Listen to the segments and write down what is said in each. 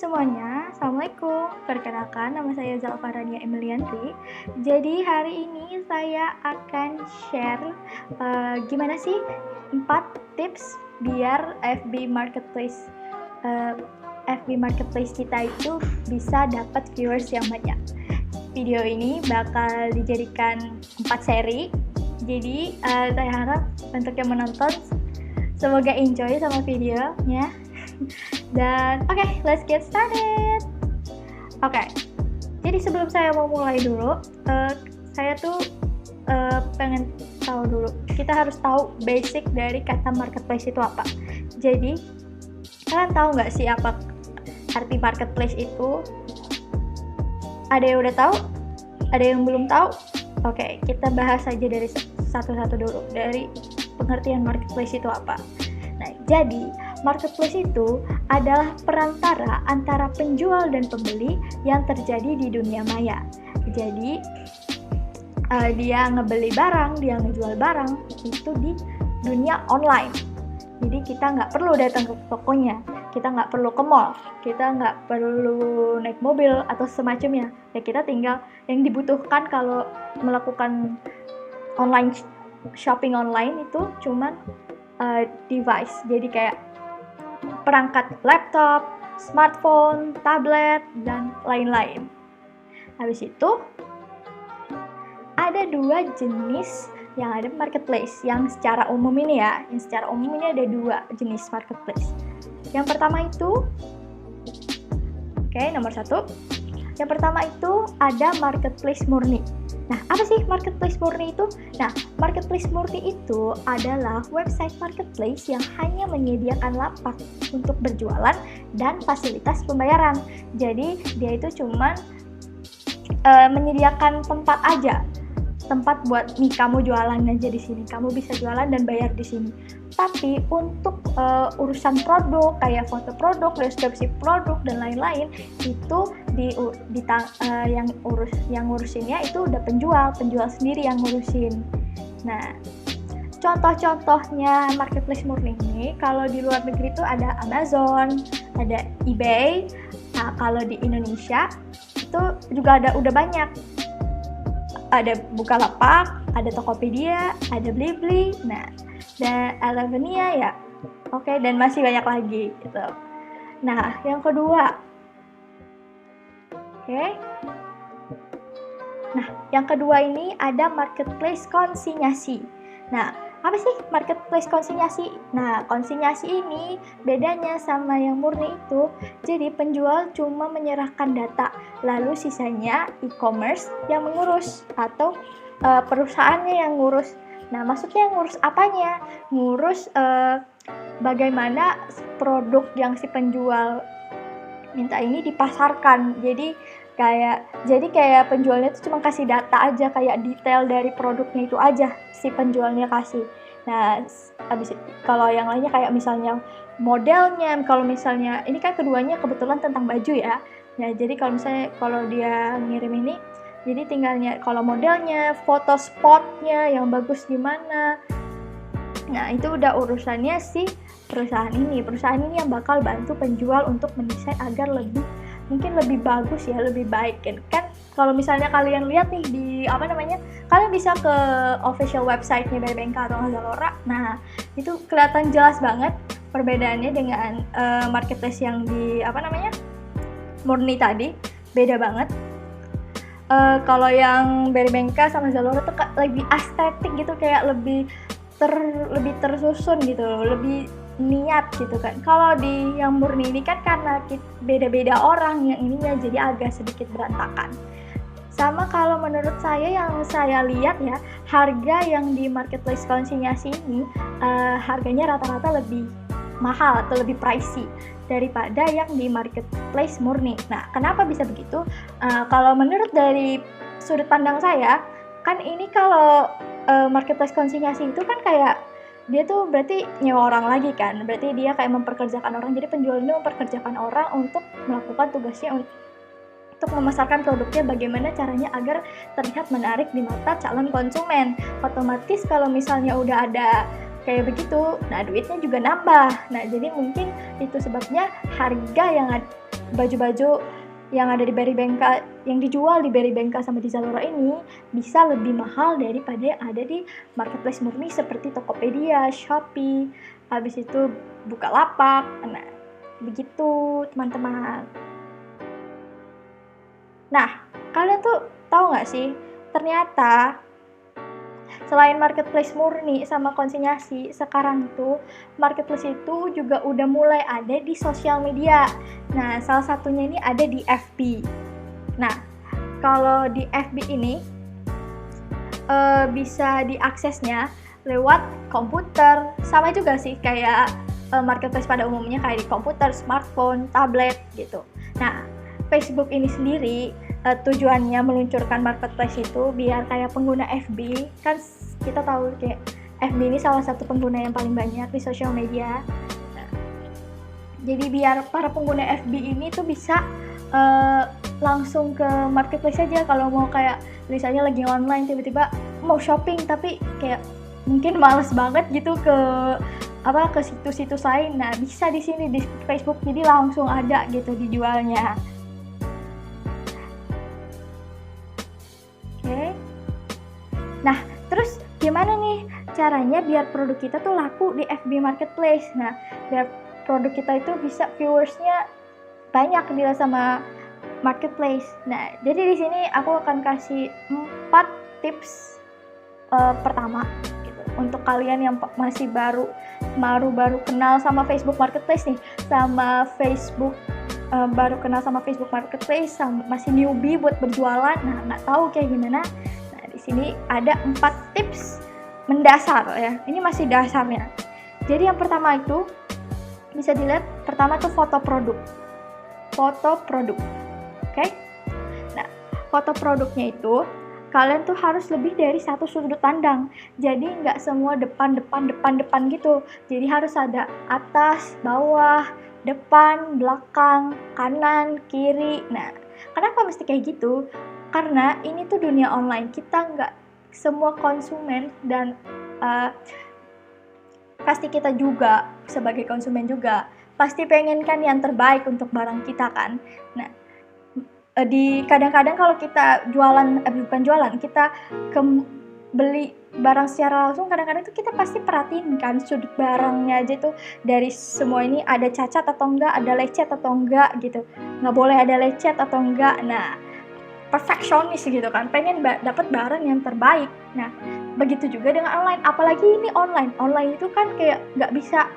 Semuanya, Assalamualaikum. Perkenalkan, nama saya Zalfarania Emilianti. Jadi hari ini saya akan share gimana sih 4 tips biar FB Marketplace kita itu bisa dapat viewers yang banyak. Video ini bakal dijadikan 4 seri. Jadi saya harap untuk yang menonton semoga enjoy sama videonya. Dan let's get started. Jadi sebelum saya mau mulai dulu, saya tuh pengen tahu dulu. Kita harus tahu basic dari kata marketplace itu apa. Jadi kalian tahu nggak sih apa arti marketplace itu? Ada yang udah tahu? Ada yang belum tahu? Kita bahas aja dari satu-satu dulu. Dari pengertian marketplace itu apa. Nah, jadi marketplace itu adalah perantara antara penjual dan pembeli yang terjadi di dunia maya. Jadi dia ngebeli barang, dia ngejual barang itu di dunia online. Jadi kita nggak perlu datang ke tokonya, kita nggak perlu ke mall, kita nggak perlu naik mobil atau semacamnya. Ya kita tinggal yang dibutuhkan kalau melakukan shopping online itu cuman device. Jadi kayak perangkat laptop, smartphone, tablet, dan lain-lain. Habis itu, ada 2 jenis yang ada marketplace. Yang secara umum ini ada 2 jenis marketplace. Yang pertama itu, nomor 1. Yang pertama itu ada marketplace murni. Nah, apa sih marketplace murni itu? Nah, marketplace murni itu adalah website marketplace yang hanya menyediakan lapak untuk berjualan dan fasilitas pembayaran. Jadi, dia itu cuma menyediakan tempat aja. Tempat buat kamu jualan aja di sini. Kamu bisa jualan dan bayar di sini. Tapi untuk urusan produk kayak foto produk, deskripsi produk dan lain-lain itu yang ngurusinnya itu udah penjual sendiri yang ngurusin. Nah, contoh-contohnya marketplace murni ini kalau di luar negeri itu ada Amazon, ada eBay. Nah, kalau di Indonesia itu juga udah banyak. Ada Bukalapak, ada Tokopedia, ada Blibli, nah, dan Elevenia ya. Dan masih banyak lagi gitu. Nah, yang kedua. Nah, yang kedua ini ada marketplace konsinyasi. Nah, apa sih marketplace konsinyasi? Nah, konsinyasi ini bedanya sama yang murni itu, jadi penjual cuma menyerahkan data, lalu sisanya e-commerce yang mengurus atau perusahaannya yang ngurus. Nah, maksudnya ngurus apanya? Ngurus bagaimana produk yang si penjual minta ini dipasarkan. Jadi kayak penjualnya itu cuma kasih data aja, kayak detail dari produknya itu aja si penjualnya kasih. Nah, habis itu kalau yang lainnya kayak misalnya modelnya, kalau misalnya ini kan keduanya kebetulan tentang baju ya. Nah, jadi kalau dia ngirim ini, jadi tinggalnya kalau modelnya, foto spotnya yang bagus gimana. Nah, itu udah urusannya si perusahaan ini. Perusahaan ini yang bakal bantu penjual untuk mendesain agar mungkin lebih bagus ya, lebih baik kan. Kalau misalnya kalian lihat nih di kalian bisa ke official website-nya Berbenka atau Zalora. Nah, itu kelihatan jelas banget perbedaannya dengan marketplace yang di murni tadi, beda banget. Kalau yang Berbenka sama Zalora tuh lebih estetik gitu, kayak lebih tersusun gitu, lebih niat gitu kan. Kalau di yang murni ini kan karena beda-beda orang yang ininya, jadi agak sedikit berantakan. Sama kalau menurut saya yang saya lihat ya, harga yang di marketplace konsinyasi ini harganya rata-rata lebih mahal atau lebih pricey daripada yang di marketplace murni. Nah, kenapa bisa begitu? Kalau menurut dari sudut pandang saya, kan ini kalau marketplace konsinyasi itu kan kayak dia tuh berarti nyewa orang lagi kan, berarti dia kayak memperkerjakan orang. Jadi penjual ini memperkerjakan orang untuk melakukan tugasnya untuk memasarkan produknya bagaimana caranya agar terlihat menarik di mata calon konsumen. Otomatis kalau misalnya udah ada kayak begitu, nah duitnya juga nambah. Nah, jadi mungkin itu sebabnya harga yang baju-baju yang ada di Berrybenka, yang dijual di Berrybenka sama di Zalora ini bisa lebih mahal daripada yang ada di marketplace murni seperti Tokopedia, Shopee, habis itu Bukalapak. Nah, begitu teman-teman. Nah, kalian tuh tahu nggak sih, ternyata selain marketplace murni sama konsinyasi, sekarang tuh marketplace itu juga udah mulai ada di sosial media. Nah, salah satunya ini ada di FB. Nah, kalau di FB ini bisa diaksesnya lewat komputer, sama juga sih kayak marketplace pada umumnya kayak di komputer, smartphone, tablet gitu. Nah, Facebook ini sendiri tujuannya meluncurkan marketplace itu biar kayak pengguna FB, kan kita tahu kayak FB ini salah satu pengguna yang paling banyak di sosial media. Nah, jadi biar para pengguna FB ini tuh bisa langsung ke marketplace aja kalau mau kayak misalnya lagi online tiba-tiba mau shopping tapi kayak mungkin males banget gitu ke situs-situs lain. Nah, bisa di sini di Facebook, jadi langsung ada gitu dijualnya. Nah, terus gimana nih caranya biar produk kita tuh laku di FB Marketplace? Nah, biar produk kita itu bisa viewersnya banyak dilihat sama Marketplace. Nah, jadi di sini aku akan kasih 4 tips pertama gitu. Untuk kalian yang masih baru kenal sama Facebook Marketplace nih, sama Facebook baru kenal sama Facebook Marketplace, masih newbie buat berjualan, nah nggak tahu kayak gimana. Di sini ada 4 tips mendasar ya. Ini masih dasarnya. Jadi yang pertama itu bisa dilihat, pertama tuh foto produk. Oke? Nah, foto produknya itu kalian tuh harus lebih dari satu sudut pandang. Jadi nggak semua depan gitu. Jadi harus ada atas, bawah, depan, belakang, kanan, kiri. Nah, kenapa mesti kayak gitu? Karena ini tuh dunia online, kita nggak semua konsumen dan pasti kita juga sebagai konsumen juga pasti pengen kan yang terbaik untuk barang kita kan. Nah, di kadang-kadang kalau kita kita beli barang secara langsung, kadang-kadang itu kita pasti perhatiin kan sudut barangnya aja tuh, dari semua ini ada cacat atau enggak, ada lecet atau enggak gitu, nggak boleh ada lecet atau enggak. Nah, perfeksionis gitu kan, pengen dapat barang yang terbaik. Nah, begitu juga dengan online, apalagi ini online itu kan kayak nggak bisa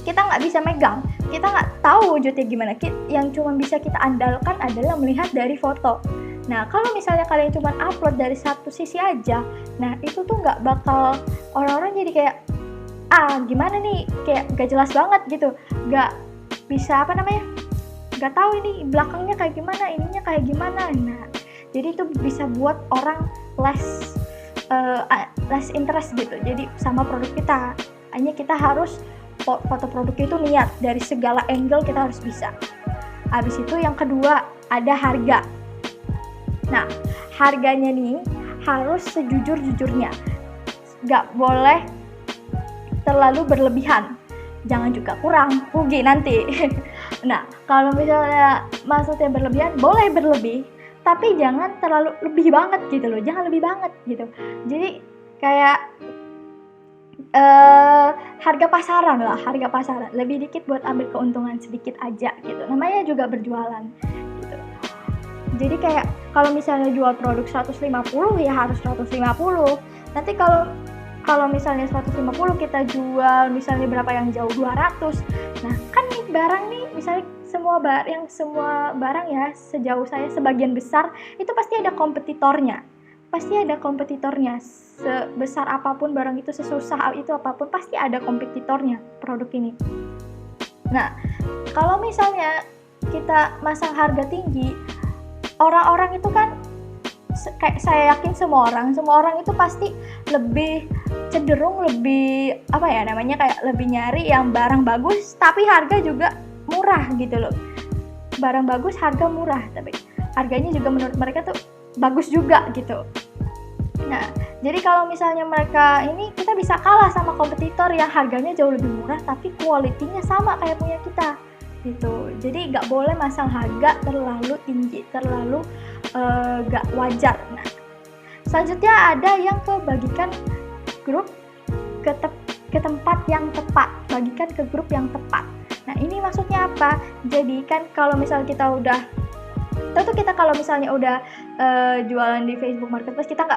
kita nggak bisa megang, kita nggak tahu wujudnya gimana. Yang cuma bisa kita andalkan adalah melihat dari foto. Nah, kalau misalnya kalian cuma upload dari satu sisi aja, nah itu tuh nggak bakal, orang-orang jadi kayak gimana nih, kayak nggak jelas banget gitu, nggak bisa nggak tahu ini belakangnya kayak gimana, ininya kayak gimana. Nah, jadi itu bisa buat orang less interest gitu jadi sama produk kita. Hanya kita harus foto produk itu niat, dari segala angle kita harus bisa. Habis itu yang kedua ada harga. Nah, harganya nih harus sejujur-jujurnya, nggak boleh terlalu berlebihan, jangan juga kurang, rugi nanti. Nah, kalau misalnya maksudnya berlebihan, boleh berlebih, tapi jangan terlalu lebih banget gitu loh, jangan lebih banget gitu. Jadi kayak harga pasaran, lebih dikit buat ambil keuntungan sedikit aja gitu, namanya juga berjualan gitu. Jadi kayak kalau misalnya jual produk 150 ya harus 150. Nanti kalau misalnya 150 kita jual misalnya berapa yang jauh 200. Nah, kan nih barang nih misalnya semua barang ya, sejauh saya sebagian besar itu pasti ada kompetitornya. Sebesar apapun barang itu, sesusah itu apapun, pasti ada kompetitornya produk ini. Nah, kalau misalnya kita masang harga tinggi, orang-orang itu kan, kayak saya yakin semua orang itu pasti lebih cenderung lebih kayak lebih nyari yang barang bagus tapi harga juga murah gitu loh. Barang bagus harga murah tapi harganya juga menurut mereka tuh bagus juga gitu. Nah, jadi kalau misalnya mereka ini, kita bisa kalah sama kompetitor yang harganya jauh lebih murah tapi kualitinya sama kayak punya kita. gitu. Jadi nggak boleh masang harga terlalu tinggi, terlalu nggak wajar. Nah, selanjutnya ada yang bagikan grup ke tempat yang tepat, bagikan ke grup yang tepat. Nah, ini maksudnya apa? Jadi kan kalau misalnya kita udah, tentu kita kalau misalnya udah jualan di Facebook Marketplace, kita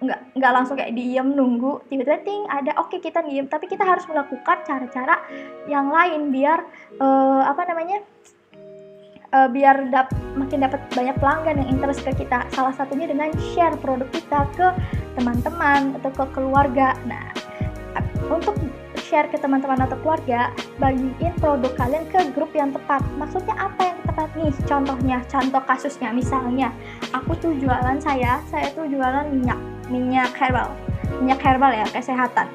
nggak langsung kayak diem nunggu tiba-tiba ting ada, oke kita diem, tapi kita harus melakukan cara-cara yang lain biar biar makin dapat banyak pelanggan yang interest ke kita. Salah satunya dengan share produk kita ke teman-teman atau ke keluarga. Nah, untuk share ke teman-teman atau keluarga, bagiin produk kalian ke grup yang tepat. Maksudnya apa yang tepat nih? Contohnya, contoh kasusnya, misalnya aku tuh jualan, saya tuh jualan minyak herbal ya, kesehatan.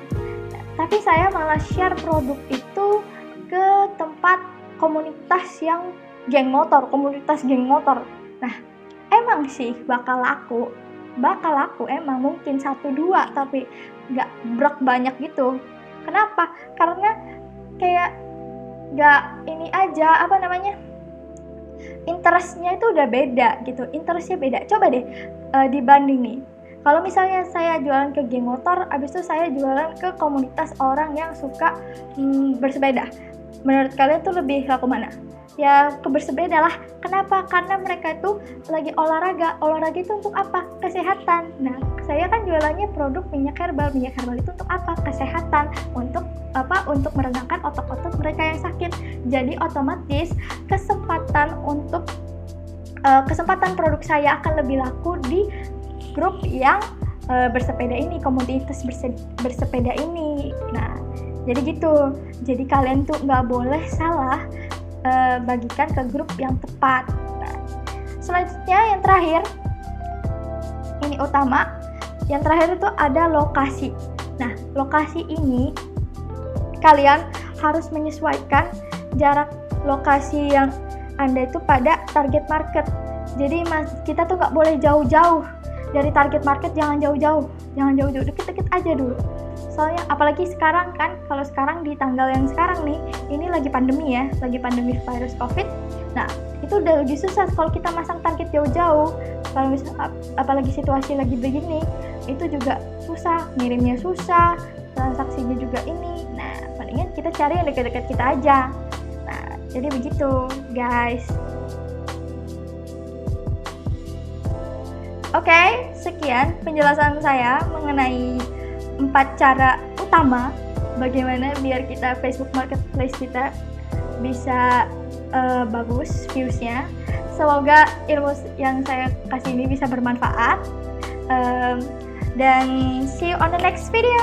Tapi saya malah share produk itu ke tempat komunitas geng motor. Nah, emang sih bakal laku emang mungkin 1-2, tapi nggak banyak gitu. Kenapa? Karena kayak nggak ini aja, interestnya itu udah beda gitu, interestnya beda. Coba deh dibanding nih, kalau misalnya saya jualan ke geng motor, abis itu saya jualan ke komunitas orang yang suka bersepeda, menurut kalian tuh lebih laku mana? Ya ke bersepeda lah. Kenapa? Karena mereka itu lagi olahraga itu untuk apa? Kesehatan. Nah, saya kan jualannya produk minyak herbal itu untuk apa? Kesehatan, untuk meredakan otot-otot mereka yang sakit. Jadi otomatis kesempatan produk saya akan lebih laku di grup yang bersepeda ini, komunitas bersepeda ini. Nah, jadi gitu. Jadi kalian tuh nggak boleh salah bagikan ke grup yang tepat. Nah, selanjutnya yang terakhir, ini utama. Yang terakhir itu ada lokasi. Nah, lokasi ini kalian harus menyesuaikan jarak lokasi yang Anda itu pada target market. Jadi kita tuh nggak boleh jauh-jauh dari target market, jangan jauh-jauh, deket-deket aja dulu. Soalnya apalagi sekarang kan, kalau sekarang di tanggal yang sekarang nih, ini lagi pandemi virus COVID. Nah, itu udah lebih susah kalau kita masang target jauh-jauh. Kalau misalnya apalagi situasi lagi begini, itu juga susah, ngirimnya susah, transaksinya juga ini. Nah, palingan kita cari yang dekat-dekat kita aja. Nah, jadi begitu, guys. Oke, sekian penjelasan saya mengenai 4 cara utama bagaimana biar kita Facebook Marketplace kita bisa bagus views-nya. Semoga ilmu yang saya kasih ini bisa bermanfaat. Dan see you on the next video.